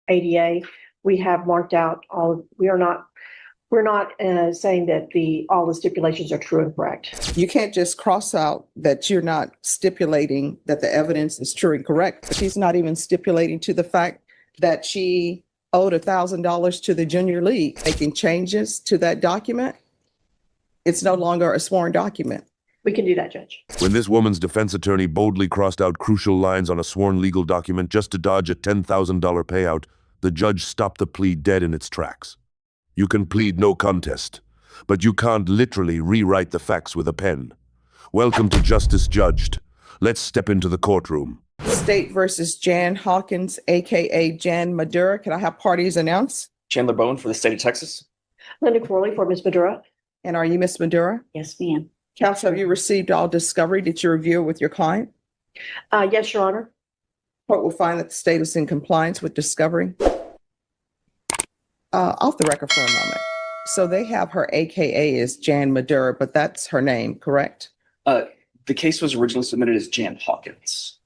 ADA, we have marked out we're not saying that all the stipulations are true and correct. You can't just cross out that you're not stipulating that the evidence is true and correct. She's not even stipulating to the fact that she owed $1,000 to the junior league. Making changes to that document, it's no longer a sworn document. We can do that, Judge. When this woman's defense attorney boldly crossed out crucial lines on a sworn legal document just to dodge a $10,000 payout, the judge stopped the plea dead in its tracks. You can plead no contest, but you can't literally rewrite the facts with a pen. Welcome to Justice Judged. Let's step into the courtroom. State versus Jan Hawkins, aka Jan Madura. Can I have parties announce? Chandler Bowen for the state of Texas. Linda Corley for Ms. Madura. And are you Miss Madura? Yes, ma'am. Counsel, have you received all discovery? Did you review it with your client? Yes, Your Honor. Court will find that the state is in compliance with discovery. Off the record for a moment. So they have her AKA as Jan Madura, but that's her name, correct? The case was originally submitted as Jan Hawkins.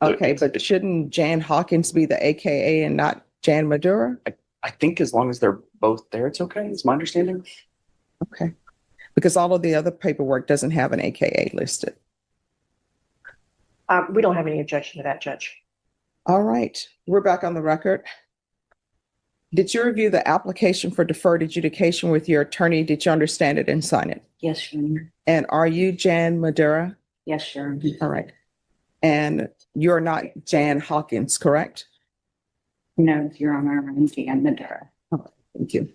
Okay, but shouldn't Jan Hawkins be the AKA and not Jan Madura? I think as long as they're both there, it's okay. It's my understanding. Okay, because all of the other paperwork doesn't have an AKA listed. We don't have any objection to that, Judge. All right, we're back on the record. Did you review the application for deferred adjudication with your attorney? Did you understand it and sign it? Yes, Your Honor. And are you Jan Madura? Yes, Your Honor. All right. And you're not Jan Hawkins, correct? No, Your Honor, I'm Jan Madura. Thank you.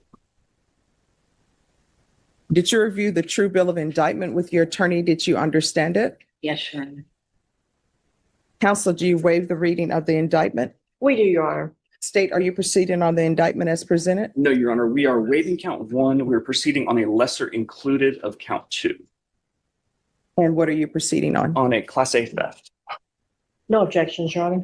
Did you review the true bill of indictment with your attorney? Did you understand it? Yes, Your Honor. Counsel, do you waive the reading of the indictment? We do, Your Honor. State, are you proceeding on the indictment as presented? No, Your Honor, we are waiving count 1. We're proceeding on a lesser included of count 2 And what are you proceeding on? a Class A theft. No objections, Your Honor.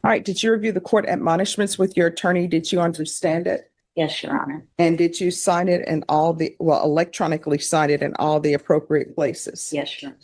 All right. Did you review the court admonishments with your attorney? Did you understand it? Yes, Your Honor. And did you sign it in electronically sign it in all the appropriate places? Yes, Your Honor.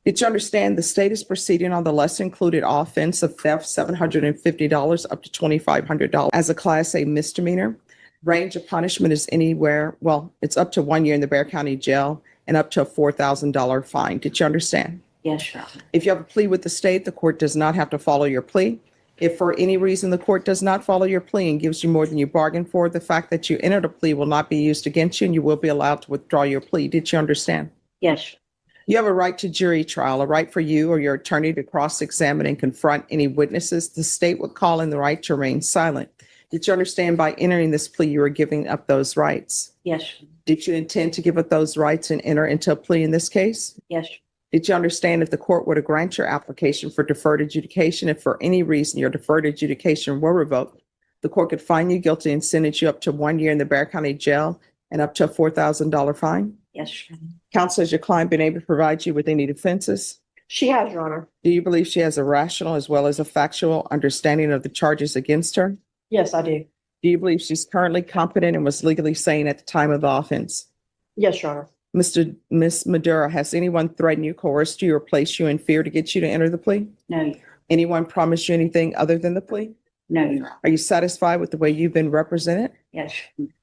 Did you understand the state is proceeding on the lesser included offense of theft, $750 up to $2,500 as a Class A misdemeanor? Range of punishment is anywhere, it's up to 1 year in the Bexar County Jail and up to a $4,000 fine. Did you understand? Yes, Your Honor. If you have a plea with the state, the court does not have to follow your plea. If for any reason the court does not follow your plea and gives you more than you bargained for, the fact that you entered a plea will not be used against you and you will be allowed to withdraw your plea. Did you understand? Yes. You have a right to jury trial, a right for you or your attorney to cross-examine and confront any witnesses. The state would call in the right to remain silent. Did you understand by entering this plea, you are giving up those rights? Yes. Did you intend to give up those rights and enter into a plea in this case? Yes. Did you understand if the court were to grant your application for deferred adjudication, if for any reason your deferred adjudication were revoked, the court could find you guilty and sentence you up to 1 year in the Bexar County Jail and up to a $4,000 fine? Yes, Your Honor. Counsel, has your client been able to provide you with any defenses? She has, Your Honor. Do you believe she has a rational as well as a factual understanding of the charges against her? Yes, I do. Do you believe she's currently competent and was legally sane at the time of the offense? Yes, Your Honor. Miss Madura, has anyone threatened you, coerced you, or placed you in fear to get you to enter the plea? No, Your Honor. Anyone promised you anything other than the plea? No, Your Honor. Are you satisfied with the way you've been represented? Yes.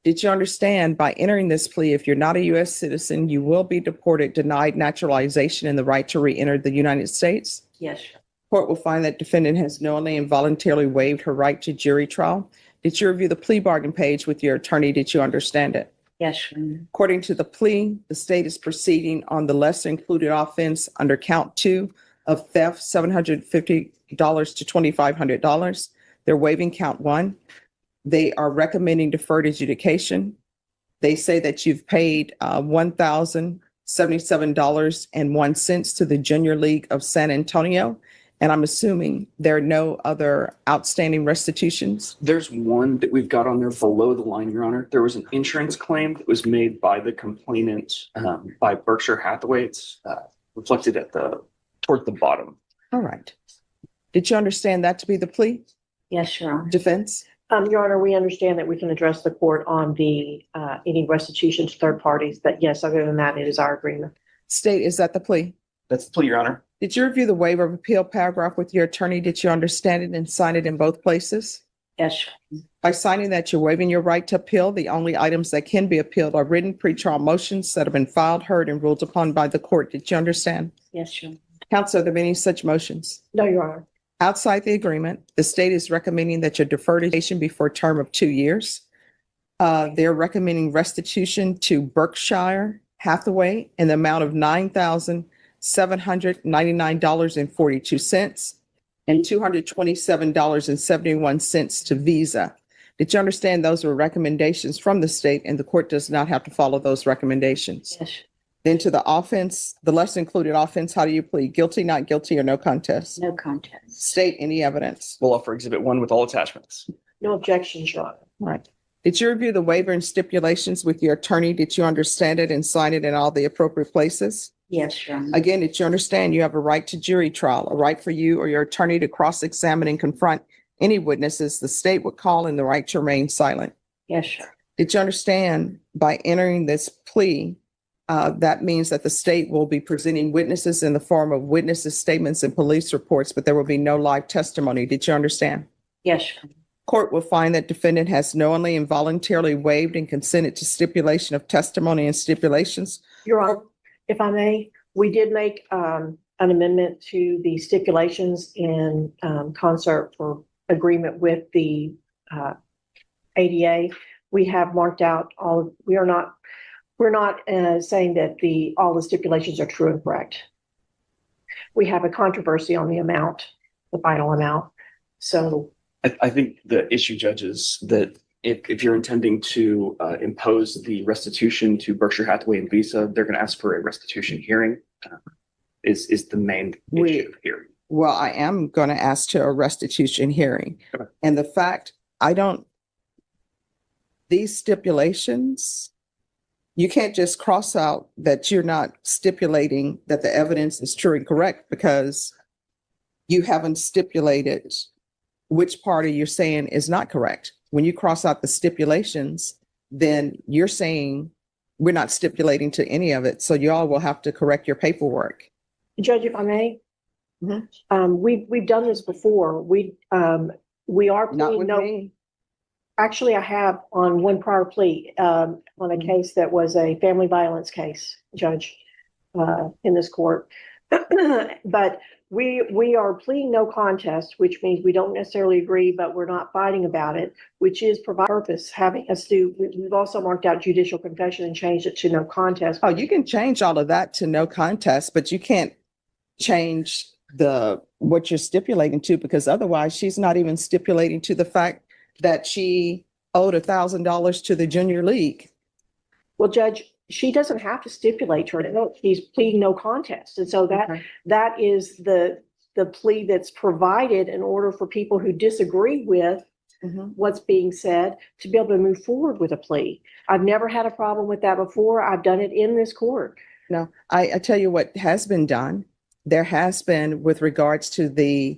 Did you understand by entering this plea, if you're not a U.S. citizen, you will be deported, denied naturalization, and the right to re-enter the United States? Yes. Court will find that defendant has knowingly and voluntarily waived her right to jury trial. Did you review the plea bargain page with your attorney? Did you understand it? Yes, Your Honor. According to the plea, the state is proceeding on the lesser included offense under count 2 of theft, $750 to $2,500. They're waiving count 1. They are recommending deferred adjudication. They say that you've paid $1,077.01 to the Junior League of San Antonio. And I'm assuming there are no other outstanding restitutions. There's one that we've got on there below the line, Your Honor. There was an insurance claim that was made by the complainant by Berkshire Hathaway. It's reflected toward the bottom. All right. Did you understand that to be the plea? Yes, Your Honor. Defense? Your Honor, we understand that we can address the court on the any restitution to third parties, but yes, other than that, it is our agreement. State, is that the plea? That's the plea, Your Honor. Did you review the waiver of appeal paragraph with your attorney? Did you understand it and sign it in both places? Yes, By signing that, you're waiving your right to appeal. The only items that can be appealed are written pretrial motions that have been filed, heard, and ruled upon by the court. Did you understand? yes, Your Honor. Counsel, are there any such motions? No, Your Honor. Outside the agreement, the state is recommending that your deferred education be for a term of 2 years. They're recommending restitution to Berkshire Hathaway in the amount of $9,799.42 and $227.71 to Visa. Did you understand those were recommendations from the state and the court does not have to follow those recommendations? Yes, Then to the offense, the lesser included offense, how do you plead? Guilty, not guilty, or no contest? no contest. State any evidence. We'll offer Exhibit 1 with all attachments. No objections, Your Honor. Right. Did you review the waiver and stipulations with your attorney? Did you understand it and sign it in all the appropriate places? Yes, Your Honor. Again, did you understand you have a right to jury trial, a right for you or your attorney to cross-examine and confront any witnesses the state would call and the right to remain silent? Yes, Your Honor. Did you understand by entering this plea, that means that the state will be presenting witnesses in the form of witnesses' statements and police reports, but there will be no live testimony? Did you understand? Yes, Your Honor. Court will find that defendant has knowingly and voluntarily waived and consented to stipulation of testimony and stipulations. Your Honor, if I may, we did make an amendment to the stipulations in concert for agreement with the ADA. We have marked out we're not saying that all the stipulations are true and correct. We have a controversy on the amount, the final amount. So I think the issue, Judge, is that if you're intending to impose the restitution to Berkshire Hathaway and Visa, they're going to ask for a restitution hearing. Is the main issue here? Well, I am going to ask to a restitution hearing. Okay. And the fact these stipulations, you can't just cross out that you're not stipulating that the evidence is true and correct because you haven't stipulated which party you're saying is not correct. When you cross out the stipulations, then you're saying we're not stipulating to any of it. So you all will have to correct your paperwork. Judge, if I may, we've done this before. We are Not pleading with no. me. Actually, I have on one prior plea on a case that was a family violence case, Judge, in this court. But we are pleading no contest, which means we don't necessarily agree, but we're not fighting about it, which is provide purpose, having us do. We've also marked out judicial confession and changed it to no contest. Oh, you can change all of that to no contest, but you can't change what you're stipulating to, because otherwise she's not even stipulating to the fact that she owed $1,000 to the junior league. Well, Judge, she doesn't have to stipulate to it. She's pleading no contest. And so that is the plea that's provided in order for people who disagree with what's being said to be able to move forward with a plea. I've never had a problem with that before. I've done it in this court. No, I tell you what has been done. There has been, with regards to the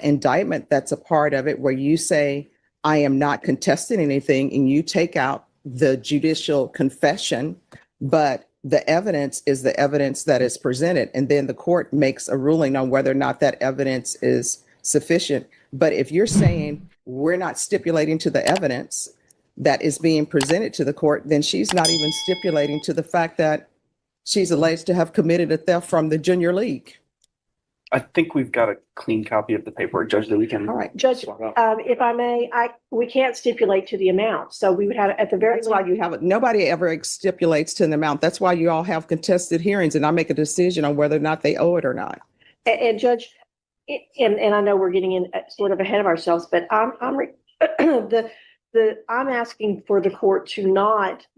indictment that's a part of it, where you say, I am not contesting anything, and you take out the judicial confession, but the evidence is the evidence that is presented. And then the court makes a ruling on whether or not that evidence is sufficient. But if you're saying we're not stipulating to the evidence that is being presented to the court, then she's not even stipulating to the fact that she's alleged to have committed a theft from the junior league. I think we've got a clean copy of the paperwork, Judge, that we can. All right. Judge, swap out. if I may, we can't stipulate to the amount. So we would have at the very That's why you have, nobody ever stipulates to an amount. That's why you all have contested hearings and I make a decision on whether or not they owe it or not. And Judge, and I know we're getting in sort of ahead of ourselves, but I'm asking for the court to not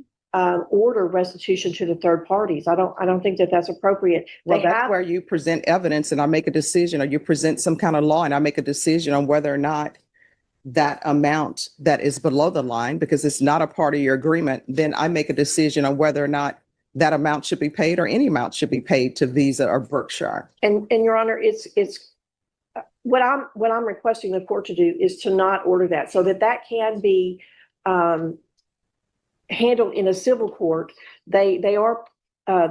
order restitution to the third parties. I don't think that that's appropriate. Well, that's where you present evidence and I make a decision, or you present some kind of law and I make a decision on whether or not that amount that is below the line, because it's not a part of your agreement, then I make a decision on whether or not that amount should be paid or any amount should be paid to Visa or Berkshire. And Your Honor, it's what I'm requesting the court to do is to not order that, so that can be handled in a civil court. They are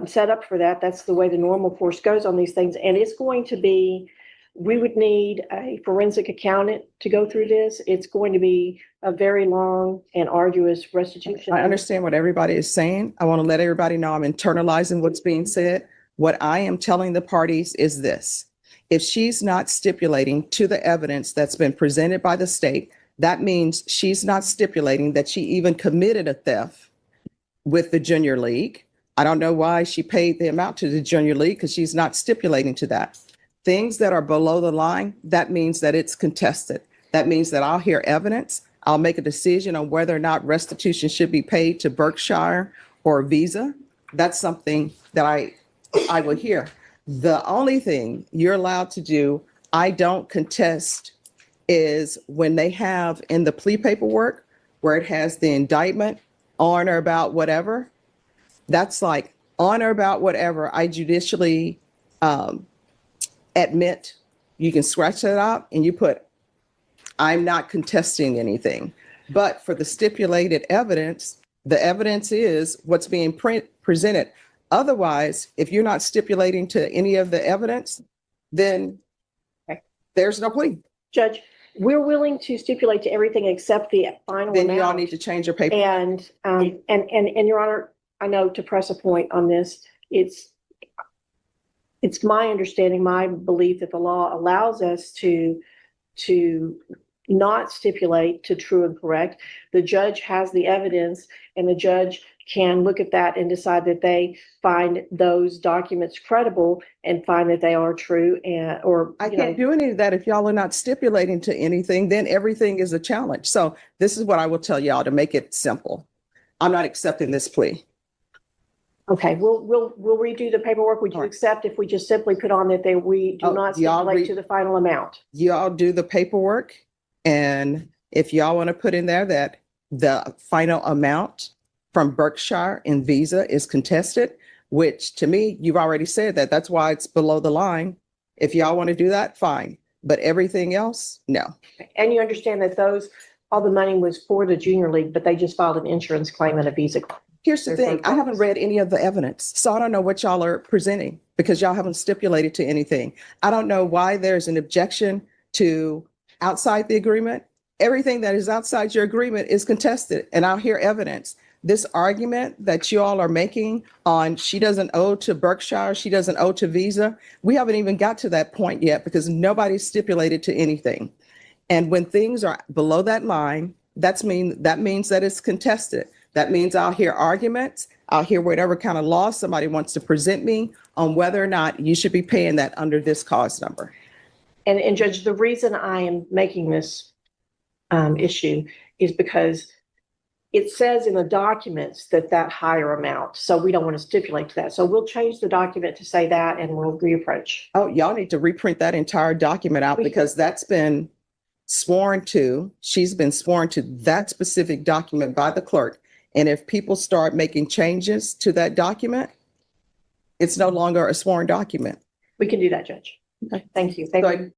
set up for that. That's the way the normal course goes on these things. And it's going to be, we would need a forensic accountant to go through this. It's going to be a very long and arduous restitution. I understand what everybody is saying. I want to let everybody know I'm internalizing what's being said. What I am telling the parties is this. If she's not stipulating to the evidence that's been presented by the state, that means she's not stipulating that she even committed a theft with the junior league. I don't know why she paid the amount to the junior league because she's not stipulating to that. Things that are below the line, that means that it's contested. That means that I'll hear evidence. I'll make a decision on whether or not restitution should be paid to Berkshire or Visa. That's something that I will hear. The only thing you're allowed to do, I don't contest, is when they have in the plea paperwork where it has the indictment on or about whatever, that's like on or about whatever I judicially admit. You can scratch that out and you put, I'm not contesting anything. But for the stipulated evidence, the evidence is what's being presented. Otherwise, if you're not stipulating to any of the evidence, then there's no plea. Judge, we're willing to stipulate to everything except the final Then you all amount. need to change your paper. And Your Honor, I know to press a point on this, it's my understanding, my belief that the law allows us to not stipulate to true and correct. The judge has the evidence and the judge can look at that and decide that they find those documents credible and find that they are true I can't do any of that if y'all are not stipulating to anything, then everything is a challenge. So this is what I will tell y'all to make it simple. I'm not accepting this plea. Okay, we'll redo the paperwork. Would you All right. accept if we just simply put on that we do Oh, not y'all stipulate to the final amount? Y'all do the paperwork. And if y'all want to put in there that the final amount from Berkshire and Visa is contested, which to me, you've already said that. That's why it's below the line. If y'all want to do that, fine. But everything else, no. And you understand that all the money was for the junior league, but they just filed an insurance claim and a Visa claim. Here's the There's thing. no I haven't read any of the evidence, so I don't know what y'all are presenting because y'all haven't stipulated to anything. I don't know why there's an objection to outside the agreement. Everything that is outside your agreement is contested, and I'll hear evidence. This argument that you all are making on she doesn't owe to Berkshire, she doesn't owe to Visa, we haven't even got to that point yet because nobody's stipulated to anything. And when things are below that line, that means that it's contested. That means I'll hear arguments. I'll hear whatever kind of law somebody wants to present me on whether or not you should be paying that under this cause number. And Judge, the reason I am making this issue is because it says in the documents that higher amount. So we don't want to stipulate to that. So we'll change the document to say that and we'll reapproach. Oh, y'all need to reprint that entire document out because that's been sworn to. She's been sworn to that specific document by the clerk. And if people start making changes to that document, it's no longer a sworn document. We can do that, Judge. Okay. Thank you. So